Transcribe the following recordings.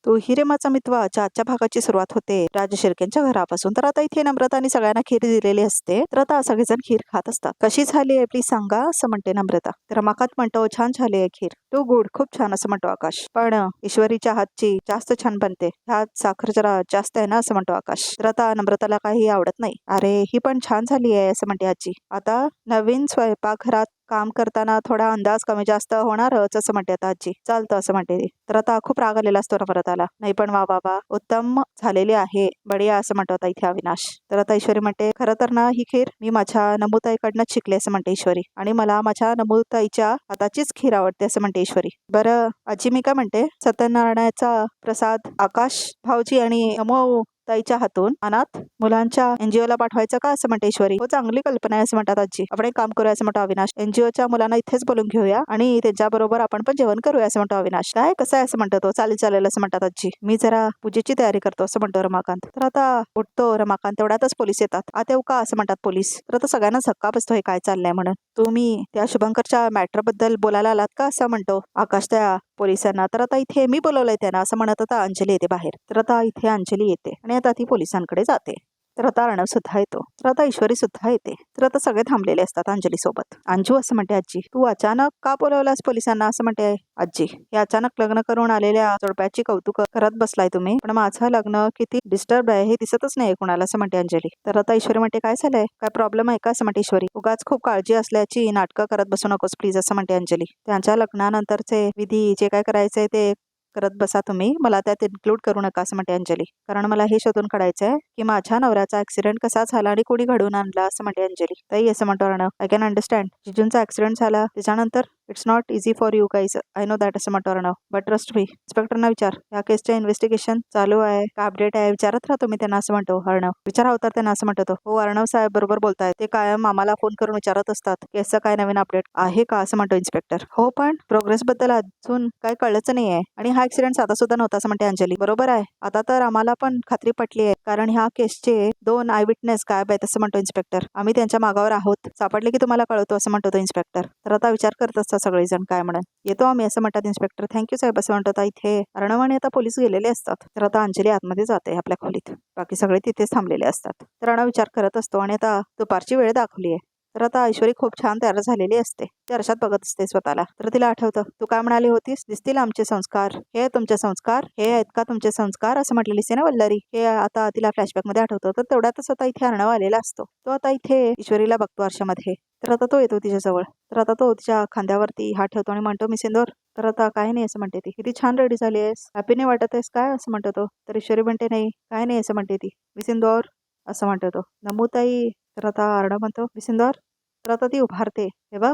तो हिरेमाचा मितवाच्या आजच्या भागाची सुरुवात होते राज शिर्केंच्या घरापासून. तर आता इथे नम्रताने सगळ्यांना खीर दिलेली असते. तर आता सगळेजण खीर खात असतात. कशी झाली आहे प्लीज सांगा असं म्हणते नम्रता. तर रमाकांत म्हणतो छान झाली आहे खीर. तो गुड खूप छान असं म्हणतो आकाश. पण ईश्वरीच्या हातची जास्त छान बनते. ह्यात साखर जरा जास्त आहे ना असं म्हणतो आकाश. तर आता नम्रताला काही आवडत नाही. अरे ही पण छान झाली आहे असं म्हणते आजी. आता नवीन स्वयंपाकघरात काम करताना थोडा अंदाज कमी जास्त होणारच असं म्हणते आता आजी. चालतं असं म्हणते ती. तर आता खूप राग आलेला असतो नम्रताला. नाही पण वा बाबा उत्तम झालेली आहे बढिया असं म्हणतो आता इथे अविनाश. तर आता ईश्वरी म्हणते खरं तर ना ही खीर मी माझ्या नमुताईकडनंच शिकले असं म्हणते ईश्वरी. आणि मला माझ्या नमुताईच्या हाताचीच खीर आवडते असं म्हणते ईश्वरी. बरं आजी मी काय म्हणते सत्यनारायणाचा प्रसाद आकाश भाऊजी आणि नमो ताईच्या हातून अनाथ मुलांच्या NGO ला पाठवायचं का असं म्हणते ईश्वरी. हो चांगली कल्पना आहे असं म्हणतात आजी. आपण एक काम करूया असं म्हणतो अविनाश. NGOच्या मुलांना इथेच बोलून घेऊया आणि त्यांच्याबरोबर आपण पण जेवण करूया असं म्हणतो अविनाश. काय कसं आहे असं म्हणतो तो. चालेल चालेल असं म्हणतात आजी. मी जरा पूजेची तयारी करतो असं म्हणतो रमाकांत. तर आता उठतो रमाकांत. तेवढ्यातच पोलीस येतात. आता येऊ का असं म्हणतात पोलीस. तर आता सगळ्यांना धक्का बसतो हे काय चाललंय म्हणून. तुम्ही त्या शुभंकरच्या मॅटर बद्दल बोलायला आलात का असं म्हणतो आकाश त्या पोलिसांना. तर आता इथे मी बोलवलंय त्यांना असं म्हणत आता अंजली येते बाहेर. तर आता इथे अंजली येते आणि आता ती पोलिसांकडे जाते. तर आता अर्णव सुद्धा येतो. तर आता ईश्वरी सुद्धा येते. तर आता सगळे थांबलेले असतात अंजली सोबत. अंजू असं म्हणते आजी तू अचानक का बोलवलास पोलिसांना असं म्हणते आजी. हे अचानक लग्न करून आलेल्या जोडप्याची कौतुक करत बसलाय तुम्ही. पण माझं लग्न किती डिस्टर्ब आहे हे दिसतच नाही कुणाला असं म्हणते अंजली. तर आता ईश्वरी म्हणते काय झालंय काय प्रॉब्लेम आहे का असं म्हणते ईश्वरी. उगाच खूप काळजी असल्याची नाटकं करत बसू नकोस प्लीज असं म्हणते अंजली. त्यांच्या लग्नानंतरचे विधी जे काय करायचंय ते करत बसा तुम्ही. मला त्यात इन्क्लूड करू नका असं म्हणते अंजली. कारण मला हे शोधून काढायचंय की माझ्या नवऱ्याचा ऍक्सिडेंट कसा झाला आणि कोणी घडवून आणला असं म्हणते अंजली. ताई असं म्हणतो अर्णव. आय कॅन अंडरस्टँड जिजूंचा ऍक्सिडेंट झाला त्याच्यानंतर it's not easy for you guys I know that असं म्हणतो अर्णव. बट ट्रस्ट मी इन्स्पेक्टरना विचार या केसच्या इन्व्हेस्टिगेशन चालू आहे का अपडेट आहे विचारत राहा तुम्ही त्यांना असं म्हणतो अर्णव. विचारा होता त्यांना असं म्हणतो तो. हो अर्णव साहेब बरोबर बोलताय. ते कायम आम्हाला फोन करून विचारत असतात केसचं काय नवीन अपडेट आहे का असं म्हणतो इन्स्पेक्टर. हो पण प्रोग्रेस बद्दल अजून काय कळलंच नाहीये आणि हा ऍक्सिडेंट साधा सुद्धा नव्हता असं म्हणते अंजली. बरोबर आहे आता तर आम्हाला पण खात्री पटली आहे कारण ह्या केसचे 2 आय विटनेस गायब आहेत असं म्हणतो इन्स्पेक्टर. आम्ही त्यांच्या मागावर आहोत सापडले की तुम्हाला कळवतो असं म्हणतो तो इन्स्पेक्टर. तर आता विचार करत असतात सगळेजण काय म्हणून. येतो आम्ही असं म्हणतात इन्स्पेक्टर. थँक्यू साहेब असं म्हणतात. इथे अर्णव आणि आता पोलीस गेलेले असतात. तर आता अंजली आतमध्ये जाते आपल्या खोलीत. बाकी सगळे तिथेच थांबलेले असतात. तर अर्णव विचार करत असतो आणि आता दुपारची वेळ दाखवली आहे. तर आता ऐश्वरी खूप छान तयार झालेली असते. ती आरशात बघत असते स्वतःला. तर तिला आठवतं तू काय म्हणाली होतीस दिसतील आमचे संस्कार हे तुमचे संस्कार हे आहेत का तुमचे संस्कार असं म्हटलेलीस ना वल्लरी. हे आता तिला फ्लॅशबॅक मध्ये आठवतं. तर तेवढ्यातच आता इथे अर्णव आलेला असतो. तो आता इथे ईश्वरीला बघतो आरशामध्ये. तर आता तो येतो तिच्याजवळ. तर आता तो तिच्या खांद्यावरती हात ठेवतो आणि म्हणतो मी सिंदूर. तर आता काय नाही असं म्हणते ती. किती छान रेडी झाली आहेस हॅपी नाही वाटत आहेस काय असं म्हणतो तो. तर ईश्वरी म्हणते नाही काय नाही असं म्हणते ती. मी सिंदूर असं म्हणतो तो. नमुताई. तर आता अर्णव म्हणतो मी सिंदूर. तर आता ती उभारते. हे बघ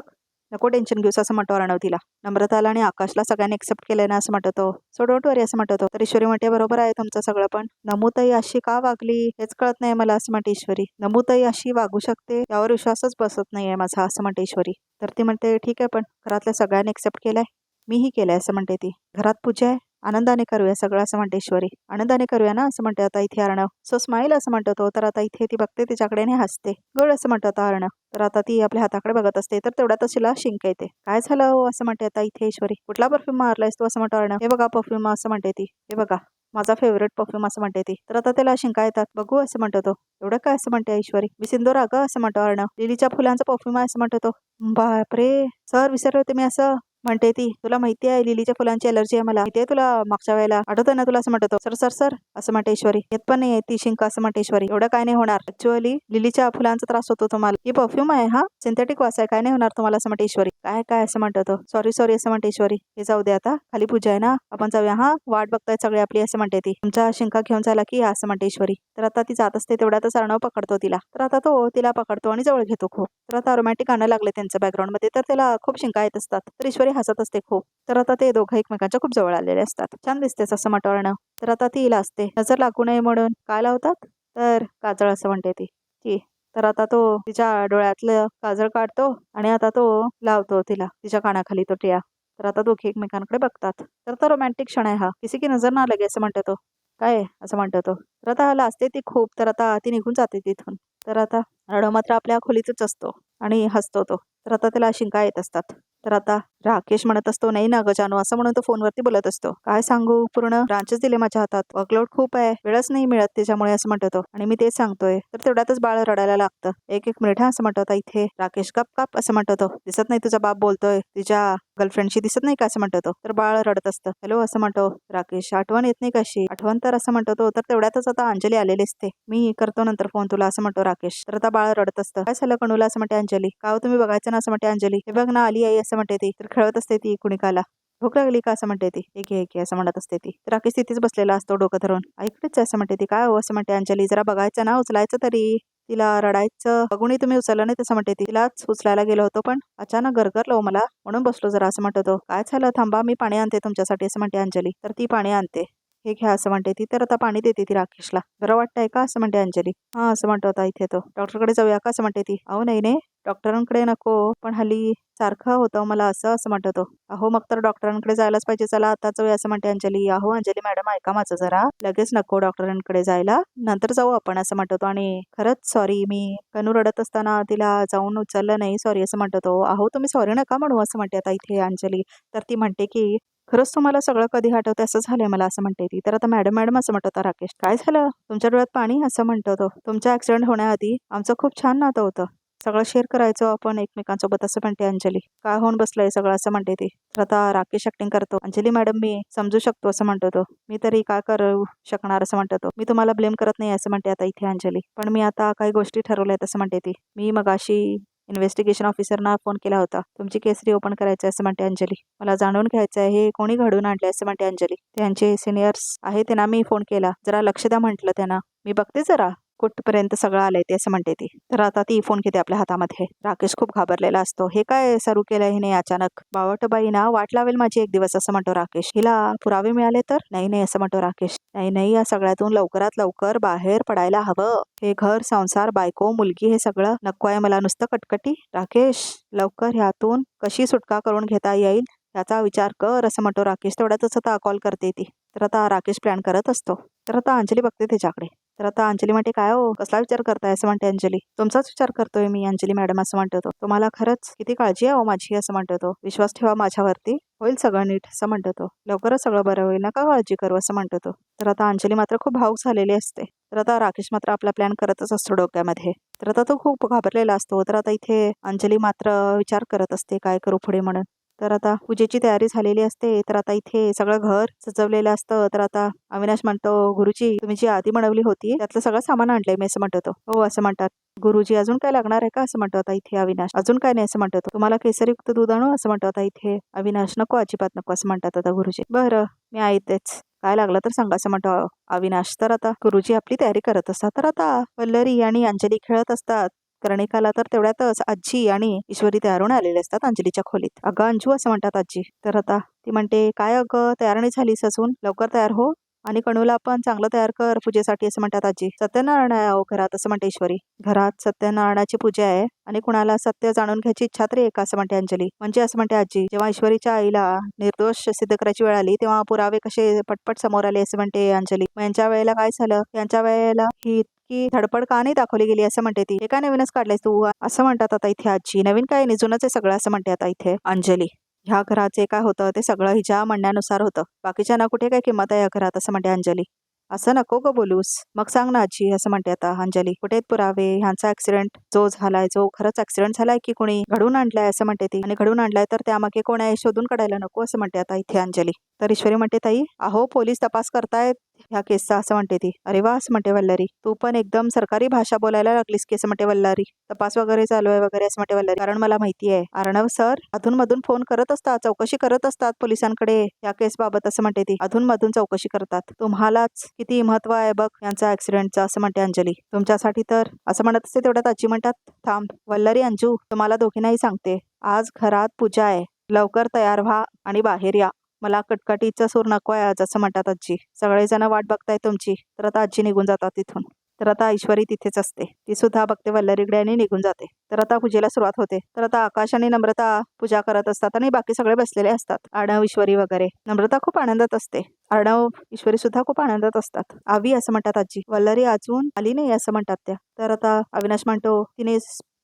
नको टेन्शन घेऊस असं म्हणतो अर्णव तिला. नम्रताला आणि आकाशला सगळ्यांनी एक्सेप्ट केलंय ना असं म्हणतो. सो डोंट वरी असं म्हणतो. तर ईश्वरी म्हणते बरोबर आहे तुमचं सगळं पण नमुताई अशी का वागली हेच कळत नाही मला असं म्हणते ईश्वरी. नमुताई अशी वागू शकते यावर विश्वासच बसत नाहीये माझा असं म्हणते ईश्वरी. तर ती म्हणते ठीक आहे पण घरातल्या सगळ्यांनी एक्सेप्ट केलंय मीही केलंय असं म्हणते ती. घरात पूजा आहे आनंदाने करूया सगळं असं म्हणते ईश्वरी. आनंदाने करूया ना असं म्हणते आता इथे अर्णव. सो स्माईल असं म्हणतो तो. तर आता इथे ती बघते तिच्याकडे आणि हसते. गोड असं म्हणतो आता अर्णव. तर आता ती आपल्या हाताकडे बघत असते. तर तेवढ्यातच तिला शिंक येते. काय झालं हो असं म्हणते आता इथे ईश्वरी. कुठला परफ्यूम मारलायस तू असं म्हणतो अर्णव. हे बघा परफ्यूम असं म्हणते ती. हे बघा माझा फेवरेट परफ्यूम असं म्हणते ती. तर आता त्याला शिंका येतात. बघू असं म्हणतो तो. एवढं काय असं म्हणते ईश्वरी. मी सिंदूर अगं असं म्हणतो अर्णव. लिलीच्या फुलांचा परफ्यूम आहे असं म्हणतो तो. बापरे सर विसरले होते मी असं म्हणते ती. तुला माहिती आहे लिलीच्या फुलांची अलर्जी आहे मला. माहितीये तुला मागच्या वेळेला आठवतं ना तुला असं म्हणतो. सर सर सर असं म्हणते ईश्वरी. येत पण नाही ती शिंक असं म्हणते ईश्वरी. एवढं काय नाही होणार ऍक्च्युअली लिलीच्या फुलांचा त्रास होतो तुम्हाला. ही परफ्यूम आहे हा सिंथेटिक वास आहे काय नाही होणार तुम्हाला असं म्हणते ईश्वरी. काय काय असं म्हणतो तो. सॉरी सॉरी असं म्हणते ईश्वरी. हे जाऊ दे आता खाली पूजा आहे ना आपण जाऊया हा वाट बघतायत सगळे आपली असं म्हणते ती. तुमचा शिंका घेऊन झाला की असं म्हणते ईश्वरी. तर आता ती जात असते तेवढ्यातच अर्णव पकडतो तिला. तर आता तो तिला पकडतो आणि जवळ घेतो खूप. तर आता रोमॅन्टिक गाणं लागले त्यांचं बॅकग्राऊंड मध्ये. तर त्याला खूप शिंका येत असतात. तर ईश्वरी हसत असते खूप. तर आता ते दोघं एकमेकांच्या खूप जवळ आलेले असतात. छान दिसतेस असं म्हणतो अर्णव. तर आता ती लाजते नजर लागू नये म्हणून काय लावतात तर काजळ असं म्हणते ती. तर आता तो तिच्या डोळ्यातलं काजळ काढतो आणि आता तो लावतो तिला तिच्या कानाखाली तो टिया. तर आता दोघे एकमेकांकडे बघतात. तर तो रोमॅन्टिक क्षण आहे हा. किसी की नजर ना लगे असं म्हणतो तो. काय असं म्हणतो तो. तर आता लाजते ती खूप. तर आता ती निघून जाते तिथून. तर आता अर्णव मात्र आपल्या खोलीतच असतो आणि हसतो तो. तर आता त्याला शिंका येत असतात. तर आता राकेश म्हणत असतो, नाही ना ग जानू, असं म्हणून तो फोनवरती बोलत असतो. काय सांगू, पूर्ण ब्रांचेस दिले माझ्या हातात, वर्कलोड खूप आहे, वेळच नाही मिळत त्याच्यामुळे, असं म्हणतो तो. आणि मी तेच सांगतोय. तर तेवढ्यातच बाळ रडायला लागतं. एक एक मिनिट हा, असं म्हणतो आता इथे राकेश. गप गप, असं म्हणतो तो. दिसत नाही तुझा बाप बोलतोय तिच्या गर्लफ्रेंडशी, दिसत नाही का, असं म्हणतो तो. तर बाळ रडत असतं. हॅलो, असं म्हणतो राकेश. आठवण येत नाही कशी? आठवण तर, असं म्हणतो तो. तर तेवढ्यातच आता अंजली आलेली असते. मी करतो नंतर फोन तुला, असं म्हणतो राकेश. तर आता बाळ रडत असतं. काय झालं कणूला, असं म्हणते अंजली. का हो तुम्ही बघायचं ना, असं म्हणते अंजली. हे बघ ना आली आई, असं म्हणते ती. तर खेळत असते ती कुणिकाला. भूक लागली का, असं म्हणते ती. एक घे असं म्हणत असते ती. तर राकेश तिथेच बसलेला असतो डोकं धरून. ऐकतेच असं म्हणते ती. काय हो, असं म्हणते अंजली. जरा बघायचं ना, उचलायचं तरी. तिला रडायचं बघूनही तुम्ही उचललं नाही, तसं म्हणते ती. तिलाच उचलायला गेलो होतो पण अचानक गरगरलो मला, म्हणून बसलो जरा, असं म्हणतो तो. काय झालं, थांबा मी पाणी आणते तुमच्यासाठी, असं म्हणते अंजली. तर ती पाणी आणते. हे घ्या, असं म्हणते ती. तर आता पाणी देते ती राकेशला. बरं वाटतंय का, असं म्हणते अंजली. हा, असं म्हणतो आता इथे तो. डॉक्टरकडे जाऊया का, असं म्हणते ती. अहो नाही डॉक्टरांकडे नको, पण हल्ली सारखं होतं मला असं म्हणतो तो. अहो मग तर डॉक्टरांकडे जायलाच पाहिजे, चला आता जाऊया, असं म्हणते अंजली. अहो अंजली मॅडम, ऐका माझं जरा. लगेच नको डॉक्टरांकडे जायला, नंतर जाऊ आपण, असं म्हणतो तो. आणि खरंच सॉरी, मी कनू रडत असताना तिला जाऊन उचललं नाही, सॉरी, असं म्हणतो तो. अहो तुम्ही सॉरी नका म्हणू, असं म्हणते आता इथे अंजली. तर ती म्हणते की खरंच तुम्हाला सगळं कधी आठवतं, असं झालंय मला, असं म्हणते ती. तर आता मॅडम असं म्हणतो आता राकेश. काय झालं, तुमच्या डोळ्यात पाणी, असं म्हणतो तो. तुमचा ऍक्सिडेंट होण्याआधी आमचं खूप छान नातं होतं, सगळं शेअर करायचो आपण एकमेकांसोबत, असं म्हणते अंजली. काय होऊन बसलंय सगळं, असं म्हणते ती. तर आता राकेश ऍक्टिंग करतो. अंजली मॅडम, मी समजू शकतो, असं म्हणतो तो. मी तरी काय करू शकणार, असं म्हणतो तो. मी तुम्हाला ब्लेम करत नाही, असं म्हणते आता इथे अंजली. पण मी आता काही गोष्टी ठरवल्यात, असं म्हणते ती. मी मगाशी इन्व्हेस्टिगेशन ऑफिसरना फोन केला होता, तुमची केस रिओपन करायची, असं म्हणते अंजली. मला जाणून घ्यायचं आहे हे कोणी घडून आणले, असं म्हणते अंजली. त्यांचे सिनियर्स आहे त्यांना मी फोन केला, जरा लक्ष द्या म्हटलं त्यांना. मी बघते जरा कुठपर्यंत सगळं आलंय ते, असं म्हणते ती. तर आता ती फोन घेते आपल्या हातामध्ये. राकेश खूप घाबरलेला असतो. हे काय सुरू केलंय हिने अचानक, बावटबाई ना वाट लावेल माझी एक दिवस, असं म्हणतो राकेश. हिला पुरावे मिळाले तर नाही, असं म्हणतो राकेश. नाही, या सगळ्यातून लवकरात लवकर बाहेर पडायला हवं. हे घर, संसार, बायको, मुलगी, हे सगळं नको आहे मला, नुसतं कटकटी. राकेश, लवकर ह्यातून कशी सुटका करून घेता येईल याचा विचार कर, असं म्हणतो राकेश. तेवढ्यातच आता कॉल करते ती. तर आता राकेश प्लॅन करत असतो. तर आता अंजली बघते त्याच्याकडे. तर आता अंजली म्हणते, काय हो, कसला विचार करताय, असं म्हणते अंजली. तुमचाच विचार करतोय मी अंजली मॅडम, असं म्हणतो तो. तुम्हाला खरंच किती काळजी आहे हो माझी, असं म्हणतो तो. विश्वास ठेवा माझ्यावरती, होईल सगळं नीट, असं म्हणतो तो. लवकरच सगळं बरं होईल, नका काळजी करू, असं म्हणतो तो. तर आता अंजली मात्र खूप भावूक झालेली असते. तर आता राकेश मात्र आपला प्लॅन करतच असतो डोक्यामध्ये. तर आता तो खूप घाबरलेला असतो. तर आता इथे अंजली मात्र विचार करत असते काय करू पुढे म्हणून. तर आता पूजेची तयारी झालेली असते. तर आता इथे सगळं घर सजवलेलं असतं. तर आता अविनाश म्हणतो, गुरुजी तुम्ही जी आधी बनवली होती त्यातलं सगळं सामान आणलंय मी, असं म्हणतो तो. हो, असं म्हणतात. गुरुजी अजून काय लागणार आहे का, असं म्हणतो आता इथे अविनाश. अजून काय नाही, असं म्हणतो तो. तुम्हाला केसरयुक्त दूध आणू, असं म्हणतो आता इथे अविनाश. नको, अजिबात नको, असं म्हणतात आता गुरुजी. बरं, मी ऐकतेच, काय लागलं तर सांगा, असं म्हणतो अविनाश. तर आता गुरुजी आपली तयारी करत असतात. तर आता वल्लरी आणि अंजली खेळत असतात कर्णिकाला. तर तेवढ्यातच आजी आणि ईश्वरी तयार होऊन आलेले असतात अंजलीच्या खोलीत. अगं अंजू, असं म्हणतात आजी. तर आता ती म्हणते, काय अगं तयार नाही झालीस अजून, लवकर तयार हो आणि कणूला पण चांगलं तयार कर पूजेसाठी, असं म्हणतात आजी. सत्यनारायण आहे अहो घरात, असं म्हणते ईश्वरी. घरात सत्यनारायणाची पूजा आहे आणि कुणाला सत्य जाणून घ्यायची इच्छा तरी आहे का, असं म्हणते अंजली. म्हणजे असं म्हणते आजी, जेव्हा ईश्वरीच्या आईला निर्दोष सिद्ध करायची वेळ आली तेव्हा पुरावे कसे पटपट समोर आले, असं म्हणते अंजली. मग यांच्या वेळेला काय झालं, यांच्या वेळेला ही की धडपड का नाही दाखवली गेली, असं म्हणते ती. हे काय नवीनच काढलेस तू, असं म्हणतात आता इथे आजी. नवीन काय नाही, जुनंच आहे सगळं, असं म्हणते आता इथे अंजली. ह्या घराचे काय होतं ते सगळं हिच्या म्हणण्यानुसार होतं, बाकीच्यांना कुठे काय किंमत आहे या घरात, असं म्हणते अंजली. असं नको ग बोलूस, मग सांग ना आजी, असं म्हणते आता अंजली. कुठे आहेत पुरावे, ह्यांचा ऍक्सिडेंट जो झालाय, जो खरंच ऍक्सिडेंट झालाय की कोणी घडून आणलाय, असं म्हणते ती. आणि घडून आणलाय तर त्यामागे कोण आहे शोधून काढायला नको, असं म्हणते आता इथे अंजली. तर ईश्वरी म्हणते, ताई अहो पोलीस तपास करतायत ह्या केसचा, असं म्हणते ती. अरे वा, असं म्हणते वल्लरी. तू पण एकदम सरकारी भाषा बोलायला लागलीस की, असं म्हणते वल्लरी. तपास वगैरे चालू आहे वगैरे, असं म्हणते वल्लरी. कारण मला माहिती आहे अर्णव सर अधूनमधून फोन करत असतात, चौकशी करत असतात पोलिसांकडे या केस बाबत, असं म्हणते ती. अधूनमधून चौकशी करतात, तुम्हालाच किती महत्व आहे बघ यांचा ऍक्सिडेंटचा, असं म्हणते अंजली. तुमच्यासाठी तर, असं म्हणत असते. तेवढ्यात आजी म्हणतात, थांब वल्लरी अंजू, तुम्हाला दोघींनाही सांगते, आज घरात पूजा आहे, लवकर तयार व्हा आणि बाहेर या. मला कटकटीचा सूर नको आहे आज, असं म्हणतात आजी. सगळेजण वाट बघताय तुमची. तर आता आजी निघून जातात तिथून. तर आता ईश्वरी तिथेच असते, ती सुद्धा बघते वल्लरीकडे आणि निघून जाते. तर आता पूजेला सुरुवात होते. तर आता आकाश आणि नम्रता पूजा करत असतात आणि बाकी सगळे बसलेले असतात, अर्णव, ईश्वरी वगैरे. नम्रता खूप आनंदात असते, अर्णव, ईश्वरी सुद्धा खूप आनंदात असतात. आवी, असं म्हणतात आजी. वल्लरी अजून आली नाही, असं म्हणतात त्या. तर आता अविनाश म्हणतो, तिने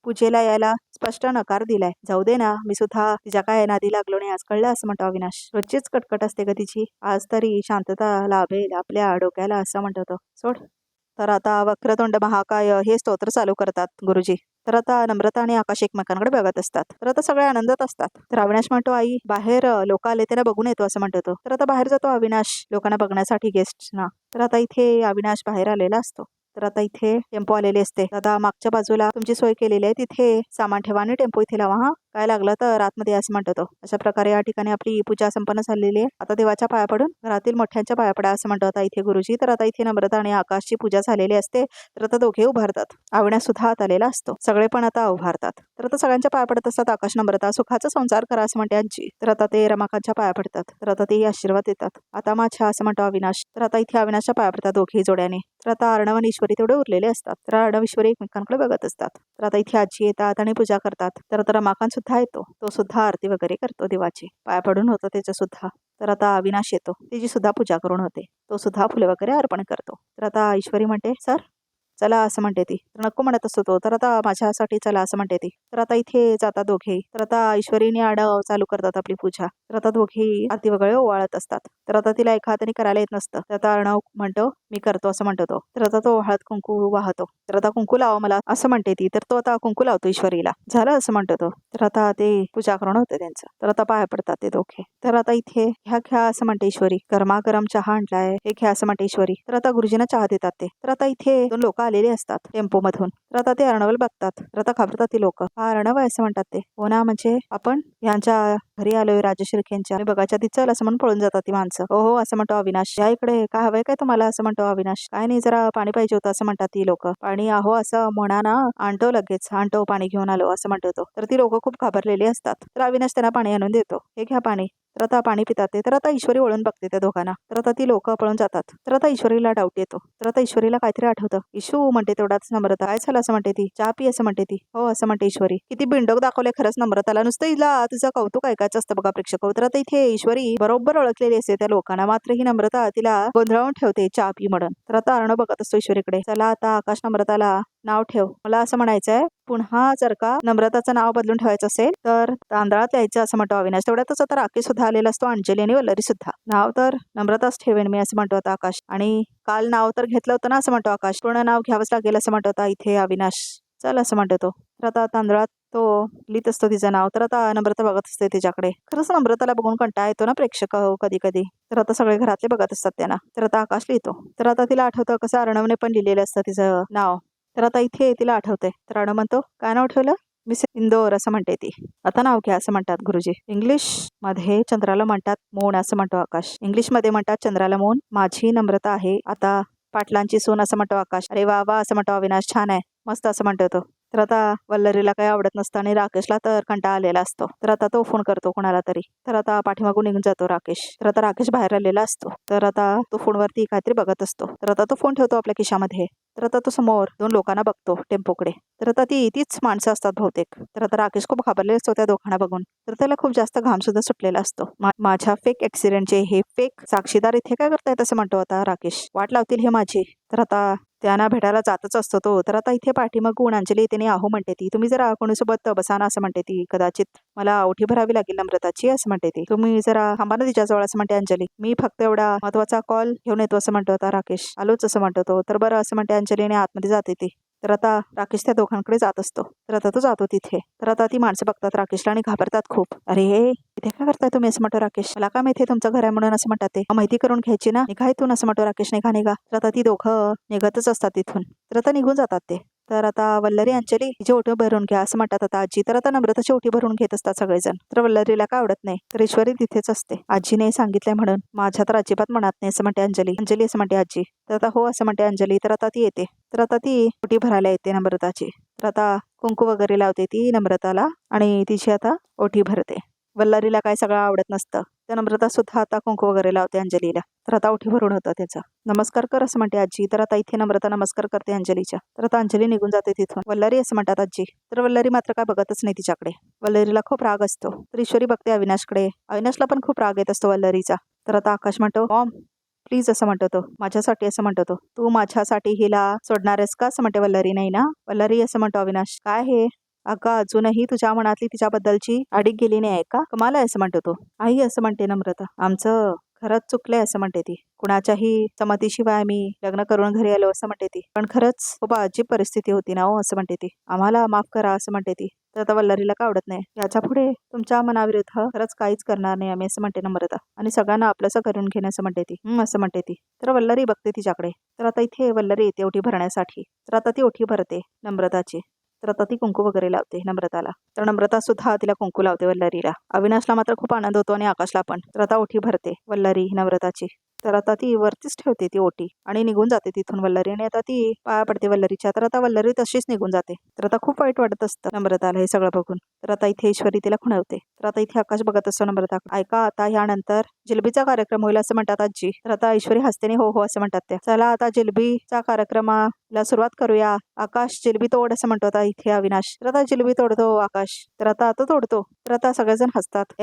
पूजेला यायला स्पष्ट नकार दिलाय. जाऊ दे ना, मी सुद्धा तिच्या काय नादी लागलो नाही आज, कळलं असं म्हणतो अविनाश. रोजचीच कटकट असते का तिची, आज तरी शांतता लाभेल आपल्या डोक्याला असं म्हणतो तो. सोड. तर आता वक्रतुंड महाकाय हे स्तोत्र चालू करतात गुरुजी. तर आता नम्रता आणि आकाश एकमेकांकडे बघत असतात. तर आता सगळे आनंदात असतात. तर अविनाश म्हणतो आई बाहेर लोक आले त्यांना बघून येतो असं म्हणतो तो. तर आता बाहेर जातो अविनाश लोकांना बघण्यासाठी गेस्टना. तर आता इथे अविनाश बाहेर आलेला असतो. तर आता इथे टेम्पो आलेले असते. दादा मागच्या बाजूला तुमची सोय केलेली आहे, तिथे सामान ठेवा आणि टेम्पो इथे लावा. हा काय लागलं तर आतमध्ये असं म्हणतो तो. अशा प्रकारे या ठिकाणी आपली पूजा संपन्न झालेली आहे. आता देवाच्या पाया पडून घरातील मोठ्यांच्या पाया पडा असं म्हणतो आता इथे गुरुजी. तर आता इथे नम्रता आणि आकाशची पूजा झालेली असते. तर आता दोघे उभारतात. अविनाश सुद्धा आत आलेला असतो. सगळे पण आता उभारतात. तर आता सगळ्यांच्या पाया पडत असतात. आकाश नम्रता सुखाचा संसार करा असं म्हणते आजी. तर आता ते रमाकांतच्या पाया पडतात. तर आता ते आशीर्वाद देतात. आता माझ्या असं म्हणतो अविनाश. तर आता इथे अविनाशच्या पाया पडतात दोघेही जोड्याने. तर आता अर्णव आणि ईश्वरी तेवढे उरलेले असतात. तर अर्णव ईश्वरी एकमेकांकडे बघत असतात. तर आता इथे आजी येतात आणि पूजा करतात. तर आता रमाकांत सुद्धा येतो. तो सुद्धा आरती वगैरे करतो देवाची. पाया पडून होतो त्याच्या सुद्धा. तर आता अविनाश येतो. त्याची सुद्धा पूजा करून होते. तो सुद्धा फुले वगैरे अर्पण करतो. तर आता ईश्वरी म्हणते सर चला असं म्हणते ती. तर नको म्हणत असतो तो. तर आता माझ्यासाठी चला असं म्हणते ती. तर आता इथे जातात दोघेही. तर आता ईश्वरीने आडव चालू करतात आपली पूजा. तर आता दोघेही आरती वगैरे ओवाळत असतात. तर आता तिला एका हाताने करायला येत नसतं. तर आता अर्णव म्हणतो मी करतो असं म्हणतो तो. तर आता तो हळद कुंकू वाहतो. तर आता कुंकू लावा मला असं म्हणते ती. तर तो आता कुंकू लावतो ईश्वरीला. झालं असं म्हणतो तो. तर आता ते पूजा करून होते त्यांचं. तर आता पाया पडतात ते दोघे. तर आता इथे ह्या घ्या असं म्हणते ईश्वरी. गरमागरम चहा आणलाय हे घ्या असं म्हणते ईश्वरी. तर आता गुरुजींना चहा देतात ते. तर आता इथे दोन लोक आलेले असतात टेम्पो मधून. तर आता ते अर्णवला बघतात. तर आता घाबरतात ती लोक. हा अर्णव आहे असं म्हणतात ते. हो ना म्हणजे आपण ह्यांच्या घरी आलोय राजशिर्केंच्या बघायच्या ती चल असं म्हणून पळून जातात ती माणसं. हो हो असं म्हणतो अविनाश. या इकडे काय हवंय काय तुम्हाला असं म्हणतो अविनाश. काय नाही जरा पाणी पाहिजे होतं असं म्हणतात ती लोक. पाणी आहो असं म्हणा ना आणतो लगेच आणतो पाणी घेऊन आलो असं म्हणतो तो. तर ती लोक खूप घाबरलेली असतात. तर अविनाश त्यांना पाणी आणून देतो. हे घ्या पाणी. तर आता पाणी पितात ते. तर आता ईश्वरी वळून बघते त्या दोघांना. तर आता ती लोक पळून जातात. तर आता ईश्वरीला डाऊट येतो. तर आता ईश्वरीला काहीतरी आठवतं. ईशू म्हणते तेवढाच नम्रता. काय झालं असं म्हणते ती. चहा पी असं म्हणते ती. हो असं म्हणते ईश्वरी. किती बिंडोक दाखवले खरंच नम्रताला. नुसतं हिला तिचं कौतुक ऐकायचं असतं बघा प्रेक्षक. तर आता इथे ईश्वरी बरोबर ओळखलेली असते त्या लोकांना. मात्र ही नम्रता तिला गोंधळून ठेवते चहा पी म्हणून. तर आता अर्णव बघत असतो ईश्वरीकडे. चला आता आकाश नम्रताला नाव ठेव. मला असं म्हणायचंय पुन्हा जर का नम्रताचं नाव बदलून ठेवायचं असेल तर तांदळात यायचं असं म्हणतो अविनाश. तेवढ्यातच आता राकेश सुद्धा आलेला असतो. अंजली आणि वल्लरी सुद्धा. नाव तर नम्रताच ठेवेन मी असं म्हणतो आता आकाश. आणि काल नाव तर घेतलं होतं ना असं म्हणतो आकाश. पूर्ण नाव घ्यावंच लागेल असं म्हणतो आता इथे अविनाश. चल असं म्हणतो तो. तर आता तांदळात तो लिहित असतो तिचं नाव. तर आता नम्रता बघत असते तिच्याकडे. खरंच नम्रताला बघून कंटाळा येतो ना प्रेक्षक कधी कधी. तर आता सगळे घरातले बघत असतात त्यांना. तर आता आकाश लिहितो. तर आता तिला आठवतं कसं अर्णवने पण लिहिलेलं असतं तिचं नाव. तर आता इथे तिला आठवते. तर अर्णव म्हणतो काय नाव ठेवलं. मिस इंदोर असं म्हणते ती. आता नाव घ्या असं म्हणतात गुरुजी. इंग्लिश मध्ये चंद्राला म्हणतात मून असं म्हणतो आकाश. इंग्लिश मध्ये म्हणतात चंद्राला मून. माझी नम्रता आहे आता पाटलांची सून असं म्हणतो आकाश. अरे वा वा असं म्हणतो अविनाश. छान आहे मस्त असं म्हणतो तो. तर आता वल्लरीला काही आवडत नसतं आणि राकेशला तर कंटाळा आलेला असतो. तर आता तो फोन करतो कोणाला तरी. तर आता पाठीमागून निघून जातो राकेश. तर आता राकेश बाहेर आलेला असतो. तर आता तो फोनवरती काहीतरी बघत असतो. तर आता तो फोन ठेवतो आपल्या खिशामध्ये. तर आता तो समोर दोन लोकांना बघतो टेम्पोकडे. तर आता तीच माणसं असतात बहुतेक. तर आता राकेश खूप घाबरलेला असतो त्या दोघांना बघून. तर त्याला खूप जास्त घाम सुद्धा सुटलेला असतो. माझ्या फेक ऍक्सिडेंटचे हे फेक साक्षीदार इथे काय करतायत असं म्हणतो आता राकेश. वाट लावतील हे माझी. तर आता त्यांना भेटायला जातच असतो तो. तर आता इथे पाठीमागून अंजली तिने आहो म्हणते ती. तुम्ही जरा कोणीसोबत बसा ना असं म्हणते ती. कदाचित मला ओठी भरावी लागेल नम्रताची असं म्हणते ती. तुम्ही जरा थांबा ना तिच्याजवळ असं म्हणते अंजली. मी फक्त एवढा महत्वाचा कॉल घेऊन येतो असं म्हणतो आता राकेश. आलोच असं म्हणतो तो. तर बरं असं म्हणते अंजली आणि आतमध्ये जाते ती. तर आता राकेश त्या दोघांकडे जात असतो. तर आता तो जातो तिथे. तर आता ती माणसं बघतात राकेशला आणि घाबरतात खूप. अरे इथे काय करताय तुम्ही असं म्हणतो राकेश. मला काय माहिती तुमचं घर आहे म्हणून असं म्हणतात ते. माहिती करून घ्यायची ना. निघा इथून असं म्हणतो राकेश. निघा निघा. तर आता ती दोघं निघतच असतात तिथून. तर आता निघून जातात ते. तर आता वल्लरी अंजली तिची ओटी भरून घ्या असं म्हणतात आता आजी. तर आता नम्रताची ओटी भरून घेत असतात सगळेजण. तर वल्लरीला काय आवडत नाही. तर ईश्वरी तिथेच असते. आजीने सांगितलंय म्हणून माझ्या तर अजिबात म्हणत नाही असं म्हणते अंजली. अंजली असं म्हणते आजी. तर आता हो असं म्हणते अंजली. तर आता ती येते. तर आता ती ओटी भरायला येते नम्रताची. तर आता कुंकू वगैरे लावते ती नम्रताला आणि तिची आता ओटी भरते. वल्लरीला काय सगळं आवडत नसतं. त्या नम्रता सुद्धा आता कुंकू वगैरे लावते अंजलीला. तर आता ओठी भरून होतं त्याचा. नमस्कार कर असं म्हणते आजी. तर आता इथे नम्रता नमस्कार करते अंजलीच्या. तर आता अंजली निघून जाते तिथून. वल्लरी असं म्हणतात आजी. तर वल्लरी मात्र काय बघतच नाही तिच्याकडे. वल्लरीला खूप राग असतो. तर ईश्वरी बघते अविनाशकडे. अविनाशला पण खूप राग येत असतो वल्लरीचा. तर आता आकाश म्हणतो मॉम प्लीज असं म्हणतो तो. माझ्यासाठी असं म्हणतो तो. तू माझ्यासाठी हिला सोडणार आहेस का असं म्हणते वल्लरी. नाही ना वल्लरी असं म्हणतो अविनाश. काय हे अगं अजूनही तुझ्या मनातली तिच्याबद्दलची अडीक गेली नाही आहे का? कमाल आहे असं म्हणतो तो. आई असं म्हणते नम्रता, आमचं खरंच चुकलंय असं म्हणते ती. कुणाच्याही संमतीशिवाय आम्ही लग्न करून घरी आलो असं म्हणते ती. पण खरंच खूप अजीब परिस्थिती होती ना हो असं म्हणते ती. आम्हाला माफ करा असं म्हणते ती. तर आता वल्लरीला का आवडत नाही. याच्या पुढे तुमच्या मनाविरुद्ध खरंच काहीच करणार नाही आम्ही असं म्हणते नम्रता. आणि सगळ्यांना आपलंसं करून घेणं असं म्हणते ती. असं म्हणते ती. तर वल्लरी बघते तिच्याकडे. तर आता इथे वल्लरी येते ओटी भरण्यासाठी. तर आता ती ओटी भरते नम्रताची. तर आता ती कुंकू वगैरे लावते नम्रताला. तर नम्रता सुद्धा तिला कुंकू लावते वल्लरीला. अविनाशला मात्र खूप आनंद होतो आणि आकाशला पण. तर आता ओटी भरते वल्लरी नम्रताची. तर आता ती वरतीच ठेवते ती ओटी आणि निघून जाते तिथून वल्लरी. आणि आता ती पाया पडते वल्लरीच्या. तर आता वल्लरी तशीच निघून जाते. तर आता खूप वाईट वाटत असतं नम्रताला हे सगळं बघून. तर आता इथे ईश्वरी तिला खुणवते. तर आता इथे आकाश बघत असतो नम्रता. ऐका आता ह्यानंतर जिलबीचा कार्यक्रम होईल असं म्हणतात आजी. तर आता ईश्वरी हसतेने हो हो असं म्हणतात त्या. चला आता जिलबीचा कार्यक्रमाला सुरुवात करूया. आकाश जिलबी तोड असं म्हणतो आता इथे अविनाश. तर आता जिलबी तोडतो आकाश. तर आता तो तोडतो. तर आता सगळेजण हसतात.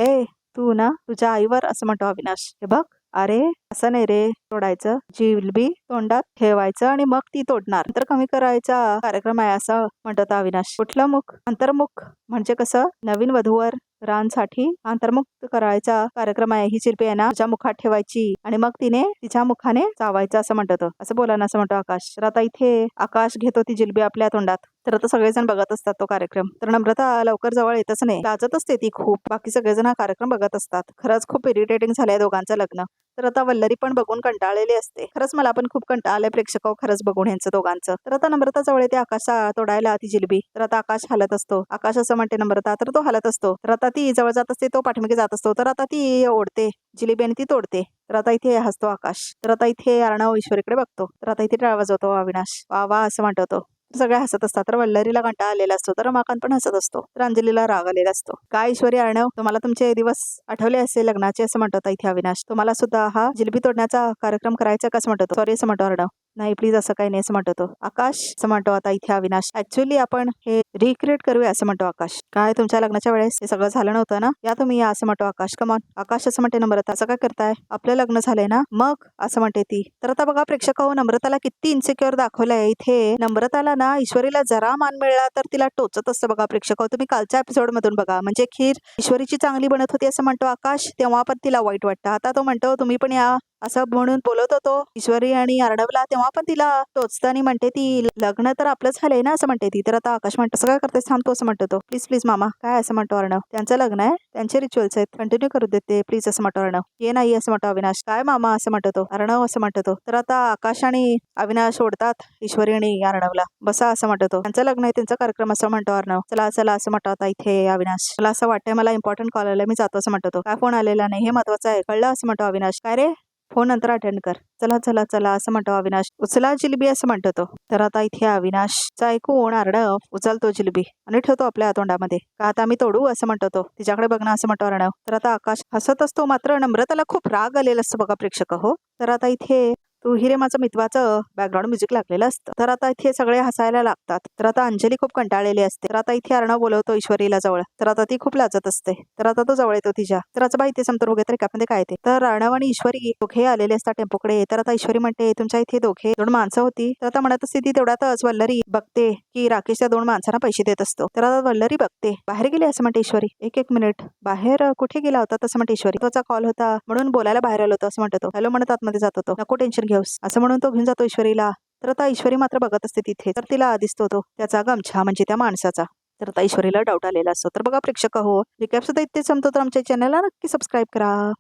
तू ना तुझ्या आईवर असं म्हणतो अविनाश. हे बघ अरे असं नाही रे तोडायचं. जिलबी तोंडात ठेवायचं आणि मग ती तोडणार. नंतर कमी करायचा कार्यक्रम आहे असं म्हणतात अविनाश. कुठलं मुख? अंतर्मुख म्हणजे कसं? नवीन वधूवर रांसाठी अंतर्मुक्त करायचा कार्यक्रम आहे. ही जिलबी आहे ना तुझ्या मुखात ठेवायची आणि मग तिने तिच्या मुखाने चावायचं असं म्हणतो तो. असं बोला ना असं म्हणतो आकाश. तर आता इथे आकाश घेतो ती जिलबी आपल्या तोंडात. तर आता सगळेजण बघत असतात तो कार्यक्रम. तर नम्रता लवकर जवळ येतच नाही. लाजत असते ती खूप. बाकी सगळेजण हा कार्यक्रम बघत असतात. खरंच खूप इरिटेटिंग झालंय दोघांचं लग्न. तर आता वल्लरी पण बघून कंटाळलेली असते. खरंच मला पण खूप कंटाळ आलाय प्रेक्षक खरंच बघून यांचं दोघांचं. तर आता नम्रता जवळ येते आकाशा तोडायला ती जिलबी. तर आता आकाश हलत असतो. आकाश असं म्हणते नम्रता. तर तो हलत असतो. तर आता ती जवळ जात असते तो पाठीमागे जात असतो. तर आता ती ओढते जिलेबी आणि ती तोडते. तर आता इथे हसतो आकाश. तर आता इथे अर्णव ईश्वरीकडे बघतो. तर आता इथे टाळ वाजवतो अविनाश. वा वा असं म्हणतो. सगळे हसत असतात. तर वल्लरीला कंटाळा आलेला असतो. तर रमाकांत पण हसत असतो. तर अंजलीला राग आलेला असतो. काय ईश्वरी अर्णव तुम्हाला तुमचे दिवस आठवले असेल लग्नाचे असं म्हणतो इथे अविनाश. तुम्हाला सुद्धा हा जिलबी तोडण्याचा कार्यक्रम करायचा कसं म्हणतो. सॉरी असं म्हणतो अर्णव. नाही प्लीज असं काही नाही असं म्हणतो आकाश. असं म्हणतो आता इथे अविनाश. ऍक्च्युअली आपण हे रिक्रिएट करूया असं म्हणतो आकाश. काय तुमच्या लग्नाच्या वेळेस हे सगळं झालं नव्हतं ना? या तुम्ही या असं म्हणतो आकाश. कमॉन आकाश असं म्हणते नम्रता. असं काय करताय? आपलं लग्न झालंय ना मग असं म्हणते ती. तर आता बघा प्रेक्षक नम्रताला किती इन्सिक्युअर दाखवलंय इथे. नम्रताला ना ईश्वरीला जरा मान मिळाला तर तिला टोचत असतं बघा प्रेक्षक. तुम्ही कालच्या एपिसोड मधून बघा. म्हणजे खीर ईश्वरीची चांगली बनत होती असं म्हणतो आकाश. तेव्हा पण तिला वाईट वाटतं. आता तो म्हणतो तुम्ही पण या असं म्हणून बोलत होतो ईश्वरी आणि अर्णवला. तेव्हा पण तिला टोचताना म्हणते ती लग्न तर आपलं झालंय ना असं म्हणते ती. तर आता आकाश म्हणतो सगळं करतेस थांबतो असं म्हणतो तो. प्लीज प्लीज मामा काय असं म्हणतो अर्णव. त्यांचं लग्न आहे त्यांचे रिच्युअल्स आहेत कंटिन्यू करू देते प्लीज असं म्हणतो अर्णव. ये नाही असं म्हणतो अविनाश. काय मामा असं म्हणतो तो. अर्णव असं म्हणतो तो. तर आता आकाश आणि अविनाश ओढतात ईश्वरी आणि अर्णवला. बसा असं म्हणतो तो. त्यांचं लग्न आहे त्यांचा कार्यक्रम असं म्हणतो अर्णव. चला चला असं म्हणतो आता इथे अविनाश. मला असं वाटतंय मला इम्पॉर्टंट कॉल आला मी जातो असं म्हणतो तो. काय फोन आलेला नाही हे महत्वाचं आहे कळलं असं म्हणतो अविनाश. काय रे फोन नंतर अटेंड कर. चला चला चला असं म्हणतो अविनाश. उचला जिलबी असं म्हणतो तो. तर आता इथे अविनाशचा ऐकून अर्णव उचलतो जिलबी आणि ठेवतो आपल्या तोंडामध्ये. का आता मी तोडू असं म्हणतो तो. तिच्याकडे बघणं असं म्हणतो अर्णव. तर आता आकाश हसत असतो. मात्र नम्रताला खूप राग आलेला असतो बघा प्रेक्षक तर आता इथे तू हिरे माझं मितवाचं बॅकग्राऊंड म्युझिक लागलेलं असतं. तर आता इथे सगळे हसायला लागतात. तर आता अंजली खूप कंटाळलेली असते. तर आता इथे अर्णव बोलवतो ईश्वरीला जवळ. तर आता ती खूप लाजत असते. तर आता तो जवळ येतो तिच्या. तर आता बाई इथे समोर वगैरे त्यामध्ये काय ते. तर अर्णव आणि ईश्वरी दोघे आलेले असतात टेम्पोकडे. तर आता ईश्वरी म्हणते तुमच्या इथे दोघे दोन माणसं होती. तर आता म्हणत असते ती तेवढ्यातच वल्लरी बघते की राकेश त्या दोन माणसांना पैसे देत असतो. तर आता वल्लरी बघते बाहेर गेले असं म्हणते ईश्वरी. एक मिनिट बाहेर कुठे गेला होता तसं म्हणते ईश्वरी. त्याचा कॉल होता म्हणून बोलायला बाहेर आलो होतो असं म्हणतो. हॅलो म्हणत आतमध्ये जात होतो. नको टेन्शन घेऊस असं म्हणून तो घेऊन जातो ईश्वरीला. तर आता ईश्वरी मात्र बघत असते तिथे. तर तिला दिसतो तो त्याचा गमछा म्हणजे त्या माणसाचा. तर आता ईश्वरीला डाऊट आलेला असतो. तर बघा प्रेक्षक रिकॅप सुद्धा इथे संपतो. तर आमच्या चॅनलला नक्की सबस्क्राईब करा.